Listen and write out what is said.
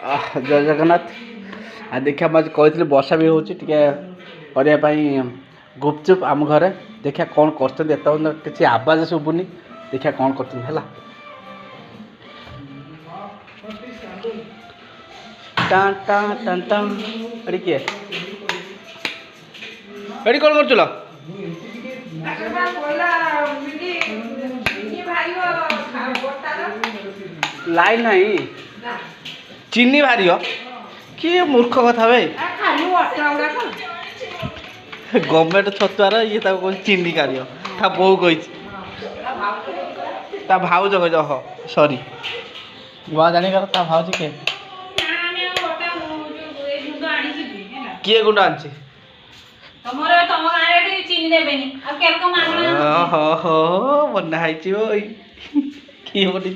जय जगन्नाथ। आ देखिए मैं कहती वर्षा भी होती गुपचुप आम घरे देखिए कौन कर किसी आवाज शुभुनी देखिए कौन कर किए एडी कौन कर लाइन नहीं चीनी भारी किए मूर्ख कथा भाई गवर्नमेंट छतुआर ये चीनी कार्य ता बो कही ता भाउज कह सॉरी बुआ जानिकर ता भाउज किए गुंडा आनछि बना किए बनी